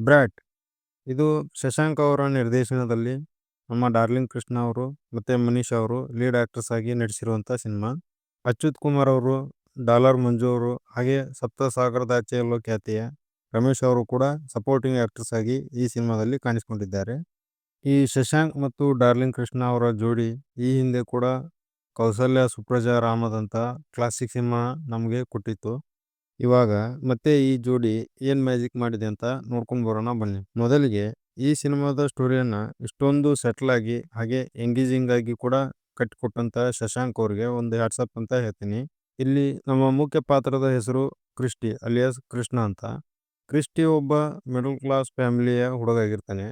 Brat ಇದು ಶಶಾಂಕ್ ಅವರ ನಿರ್ದೇಶನದಲ್ಲಿ ನಮ್ಮ ಡಾರ್ಲಿಂಗ್ ಕೃಷ್ಣ ಅವರು ಮತ್ತು ಮನೀಶ್ ಅವರು ಲೀಡ್ ಆಕ್ಟರ್ಸ್ ಆಗಿ ನಟಿಸಿರುವಂಥ ಸಿನಿಮಾ. ಅಚ್ಯುತ್ ಕುಮಾರ್ ಅವರು, ಡಾಲರ್ ಮಂಜು ಅವರು, ಹಾಗೆ ಸಪ್ತಸಾಗರದಾಚೆಯಲ್ಲೋ ಖ್ಯಾತಿಯ ರಮೇಶ್ ಅವರು ಕೂಡ ಸಪೋರ್ಟಿಂಗ್ ಆಕ್ಟರ್ಸ್ ಆಗಿ ಈ ಸಿನಿಮಾದಲ್ಲಿ ಕಾಣಿಸಿಕೊಂಡಿದ್ದಾರೆ. ಈ ಶಶಾಂಕ್ ಮತ್ತು ಡಾರ್ಲಿಂಗ್ ಕೃಷ್ಣ ಅವರ ಜೋಡಿ ಈ ಹಿಂದೆ ಕೂಡ ಕೌಸಲ್ಯ ಸುಪ್ರಜಾ ರಾಮದಂಥ ಕ್ಲಾಸಿಕ್ ಸಿನಿಮಾ ನಮಗೆ ಕೊಟ್ಟಿತ್ತು. ಇವಾಗ ಮತ್ತೆ ಈ ಜೋಡಿ ಏನು ಮ್ಯಾಜಿಕ್ ಮಾಡಿದೆ ಅಂತ ನೋಡ್ಕೊಂಡು ಬರೋಣ ಬನ್ನಿ. ಮೊದಲಿಗೆ ಈ ಸಿನಿಮಾದ ಸ್ಟೋರಿಯನ್ನು ಇಷ್ಟೊಂದು ಸೆಟ್ಲ್ ಆಗಿ ಹಾಗೆ ಎಂಗೇಜಿಂಗ್ ಆಗಿ ಕೂಡ ಕಟ್ಟಿಕೊಟ್ಟಂಥ ಶಶಾಂಕ್ ಅವ್ರಿಗೆ ಒಂದು ಹ್ಯಾಟ್ಸಪ್ ಅಂತ ಹೇಳ್ತೀನಿ. ಇಲ್ಲಿ ನಮ್ಮ ಮುಖ್ಯ ಪಾತ್ರದ ಹೆಸರು ಕ್ರಿಸ್ಟಿ ಅಲಿಯಾಸ್ ಕೃಷ್ಣ ಅಂತ. ಕ್ರಿಸ್ಟಿ ಒಬ್ಬ ಮಿಡಲ್ ಕ್ಲಾಸ್ ಫ್ಯಾಮಿಲಿಯ ಹುಡುಗ ಆಗಿರ್ತಾನೆ.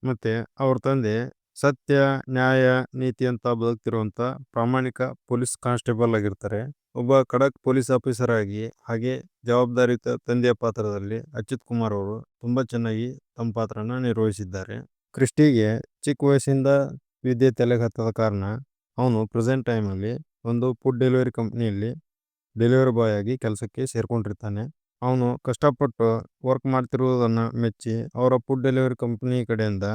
ಮತ್ತು ಅವ್ರ ತಂದೆ ಸತ್ಯ, ನ್ಯಾಯ, ನೀತಿ ಅಂತ ಬದುಕ್ತಿರುವಂಥ ಪ್ರಾಮಾಣಿಕ ಪೊಲೀಸ್ ಕಾನ್ಸ್ಟೇಬಲ್ ಆಗಿರ್ತಾರೆ. ಒಬ್ಬ ಖಡಕ್ ಪೊಲೀಸ್ ಆಫೀಸರ್ ಆಗಿ ಹಾಗೆ ಜವಾಬ್ದಾರಿಯುತ ತಂದೆಯ ಪಾತ್ರದಲ್ಲಿ ಅಚ್ಯುತ್ ಕುಮಾರ್ ಅವರು ತುಂಬ ಚೆನ್ನಾಗಿ ತಮ್ಮ ಪಾತ್ರನ ನಿರ್ವಹಿಸಿದ್ದಾರೆ. ಕ್ರಿಸ್ಟಿಗೆ ಚಿಕ್ಕ ವಯಸ್ಸಿಂದ ವಿದ್ಯೆ ತಲೆಗೆ ಹತ್ತದ ಕಾರಣ ಅವನು ಪ್ರೆಸೆಂಟ್ ಟೈಮಲ್ಲಿ ಒಂದು ಫುಡ್ ಡೆಲಿವರಿ ಕಂಪ್ನಿಯಲ್ಲಿ ಡೆಲಿವರಿ ಬಾಯ್ ಆಗಿ ಕೆಲಸಕ್ಕೆ ಸೇರ್ಕೊಂಡಿರ್ತಾನೆ. ಅವನು ಕಷ್ಟಪಟ್ಟು ವರ್ಕ್ ಮಾಡ್ತಿರುವುದನ್ನು ಮೆಚ್ಚಿ ಅವರ ಫುಡ್ ಡೆಲಿವರಿ ಕಂಪ್ನಿ ಕಡೆಯಿಂದ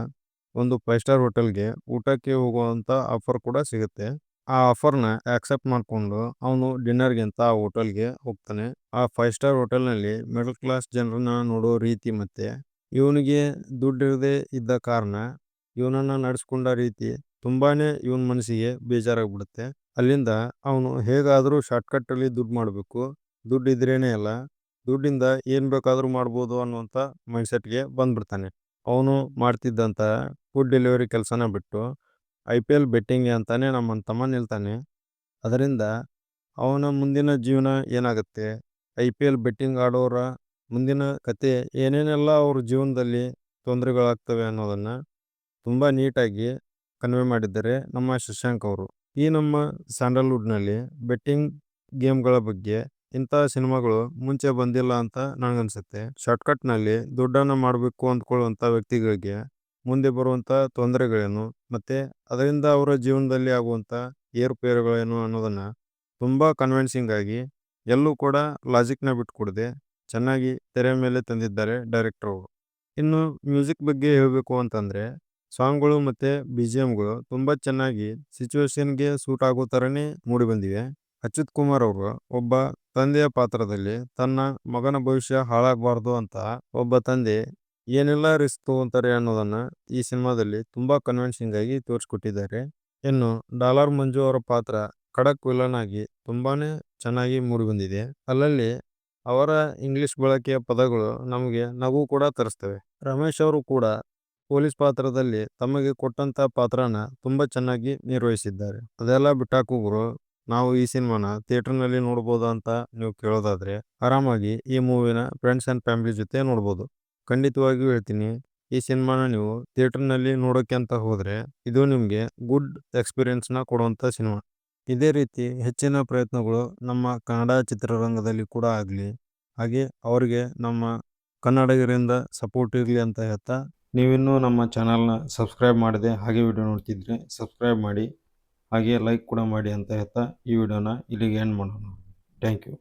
ಒಂದು 5 ಸ್ಟಾರ್ ಹೋಟೆಲ್ಗೆ ಊಟಕ್ಕೆ ಹೋಗುವಂಥ ಆಫರ್ ಕೂಡ ಸಿಗುತ್ತೆ. ಆ ಆಫರ್ನ ಆಕ್ಸೆಪ್ಟ್ ಮಾಡಿಕೊಂಡು ಅವನು ಡಿನ್ನರ್ಗೆ ಅಂತ ಆ ಹೋಟೆಲ್ಗೆ ಹೋಗ್ತಾನೆ. ಆ 5 ಸ್ಟಾರ್ ಹೋಟೆಲ್ನಲ್ಲಿ ಮಿಡಲ್ ಕ್ಲಾಸ್ ಜನರನ್ನ ನೋಡೋ ರೀತಿ ಮತ್ತು ಇವನಿಗೆ ದುಡ್ಡಿರದೇ ಇದ್ದ ಕಾರಣ ಇವನನ್ನು ನಡೆಸ್ಕೊಂಡ ರೀತಿ ತುಂಬಾ ಇವನ ಮನಸ್ಸಿಗೆ ಬೇಜಾರಾಗ್ಬಿಡುತ್ತೆ. ಅಲ್ಲಿಂದ ಅವನು ಹೇಗಾದರೂ ಶಾರ್ಟ್ಕಟ್ಟಲ್ಲಿ ದುಡ್ಡು ಮಾಡಬೇಕು, ದುಡ್ಡು ಇದ್ರೇನೆ ಅಲ್ಲ, ದುಡ್ಡಿಂದ ಏನು ಬೇಕಾದರೂ ಮಾಡ್ಬೋದು ಅನ್ನುವಂಥ ಮೈಂಡ್ಸೆಟ್ಗೆ ಬಂದ್ಬಿಡ್ತಾನೆ. ಅವನು ಮಾಡ್ತಿದ್ದಂಥ ಫುಡ್ ಡೆಲಿವರಿ ಕೆಲಸನ ಬಿಟ್ಟು IPL ಬೆಟ್ಟಿಂಗ್ಗೆ ಅಂತಾನೆ ನಮ್ಮ ತಮ್ಮ ನಿಲ್ತಾನೆ. ಅದರಿಂದ ಅವನ ಮುಂದಿನ ಜೀವನ ಏನಾಗುತ್ತೆ, IPL ಬೆಟ್ಟಿಂಗ್ ಆಡೋರ ಮುಂದಿನ ಕತೆ ಏನೇನೆಲ್ಲ ಅವ್ರ ಜೀವನದಲ್ಲಿ ತೊಂದರೆಗಳಾಗ್ತವೆ ಅನ್ನೋದನ್ನು ತುಂಬ ನೀಟಾಗಿ ಕನ್ವೆ ಮಾಡಿದ್ದಾರೆ ನಮ್ಮ ಶಶಾಂಕ್ ಅವರು. ಈ ನಮ್ಮ ಸ್ಯಾಂಡಲ್ವುಡ್ನಲ್ಲಿ ಬೆಟ್ಟಿಂಗ್ ಗೇಮ್ಗಳ ಬಗ್ಗೆ ಇಂಥ ಸಿನಿಮಾಗಳು ಮುಂಚೆ ಬಂದಿಲ್ಲ ಅಂತ ನನಗನ್ಸುತ್ತೆ. ಶಾರ್ಟ್ಕಟ್ನಲ್ಲಿ ದುಡ್ಡನ್ನು ಮಾಡಬೇಕು ಅಂದ್ಕೊಳ್ಳುವಂಥ ವ್ಯಕ್ತಿಗಳಿಗೆ ಮುಂದೆ ಬರುವಂಥ ತೊಂದರೆಗಳೇನು ಮತ್ತು ಅದರಿಂದ ಅವರ ಜೀವನದಲ್ಲಿ ಆಗುವಂಥ ಏರುಪೇರುಗಳೇನು ಅನ್ನೋದನ್ನು ತುಂಬ ಕನ್ವಿನ್ಸಿಂಗ್ ಆಗಿ ಎಲ್ಲೂ ಕೂಡ ಲಾಜಿಕ್ನ ಬಿಟ್ಟುಕೊಡದೆ ಚೆನ್ನಾಗಿ ತೆರೆ ಮೇಲೆ ತಂದಿದ್ದಾರೆ ಡೈರೆಕ್ಟರ್ ಅವರು. ಇನ್ನು ಮ್ಯೂಸಿಕ್ ಬಗ್ಗೆ ಹೇಳಬೇಕು ಅಂತಂದರೆ ಸಾಂಗ್ಗಳು ಮತ್ತು BGMಗಳು ತುಂಬ ಚೆನ್ನಾಗಿ ಸಿಚುವೇಶನ್ಗೆ ಸೂಟ್ ಆಗೋ ಥರನೇ ಮೂಡಿಬಂದಿವೆ. ಅಚ್ಯುತ್ ಕುಮಾರ್ ಅವರು ಒಬ್ಬ ತಂದೆಯ ಪಾತ್ರದಲ್ಲಿ ತನ್ನ ಮಗನ ಭವಿಷ್ಯ ಹಾಳಾಗಬಾರ್ದು ಅಂತ ಒಬ್ಬ ತಂದೆ ಏನೆಲ್ಲ ರಿಸ್ಕ್ ತಗೊಂತಾರೆ ಅನ್ನೋದನ್ನು ಈ ಸಿನಿಮಾದಲ್ಲಿ ತುಂಬ ಕನ್ವಿನ್ಸಿಂಗ್ ಆಗಿ ತೋರಿಸ್ಕೊಟ್ಟಿದ್ದಾರೆ. ಇನ್ನು ಡಾಲರ್ ಮಂಜು ಅವರ ಪಾತ್ರ ಖಡಕ್ ವಿಲನ್ ಆಗಿ ತುಂಬಾ ಚೆನ್ನಾಗಿ ಮೂಡಿಬಂದಿದೆ. ಅಲ್ಲಲ್ಲಿ ಅವರ ಇಂಗ್ಲಿಷ್ ಬಳಕೆಯ ಪದಗಳು ನಮಗೆ ನಗು ಕೂಡ ತರಿಸ್ತವೆ. ರಮೇಶ್ ಅವರು ಕೂಡ ಪೊಲೀಸ್ ಪಾತ್ರದಲ್ಲಿ ತಮಗೆ ಕೊಟ್ಟಂಥ ಪಾತ್ರನ ತುಂಬ ಚೆನ್ನಾಗಿ ನಿರ್ವಹಿಸಿದ್ದಾರೆ. ಅದೆಲ್ಲ ಬಿಟ್ಟಾಕು ಗುರು, ನಾವು ಈ ಸಿನಿಮಾನ ಥಿಯೇಟರ್ನಲ್ಲಿ ನೋಡ್ಬೋದು ಅಂತ ನೀವು ಕೇಳೋದಾದರೆ ಆರಾಮಾಗಿ ಈ ಮೂವಿನ ಫ್ರೆಂಡ್ಸ್ ಆ್ಯಂಡ್ ಫ್ಯಾಮಿಲಿ ಜೊತೆ ನೋಡ್ಬೋದು. ಖಂಡಿತವಾಗಿಯೂ ಹೇಳ್ತೀನಿ, ಈ ಸಿನಿಮಾನ ನೀವು ಥಿಯೇಟರ್ನಲ್ಲಿ ನೋಡೋಕ್ಕೆ ಅಂತ ಹೋದರೆ ಇದು ನಿಮಗೆ ಗುಡ್ ಎಕ್ಸ್ಪೀರಿಯೆನ್ಸ್ನ ಕೊಡುವಂಥ ಸಿನಿಮಾ. ಇದೇ ರೀತಿ ಹೆಚ್ಚಿನ ಪ್ರಯತ್ನಗಳು ನಮ್ಮ ಕನ್ನಡ ಚಿತ್ರರಂಗದಲ್ಲಿ ಕೂಡ ಆಗಲಿ, ಹಾಗೆ ಅವರಿಗೆ ನಮ್ಮ ಕನ್ನಡಿಗರಿಂದ ಸಪೋರ್ಟ್ ಇರಲಿ ಅಂತ ಹೇಳ್ತಾ, ನೀವಿನ್ನೂ ನಮ್ಮ ಚಾನಲ್ನ ಸಬ್ಸ್ಕ್ರೈಬ್ ಮಾಡದೆ ಹಾಗೆ ವಿಡಿಯೋ ನೋಡ್ತಿದ್ರೆ ಸಬ್ಸ್ಕ್ರೈಬ್ ಮಾಡಿ, ಹಾಗೆ ಲೈಕ್ ಕೂಡ ಮಾಡಿ ಅಂತ ಹೇಳ್ತಾ ಈ ವಿಡಿಯೋನ ಇಲ್ಲಿಗೆ ಎಂಡ್ ಮಾಡೋಣ. Thank you.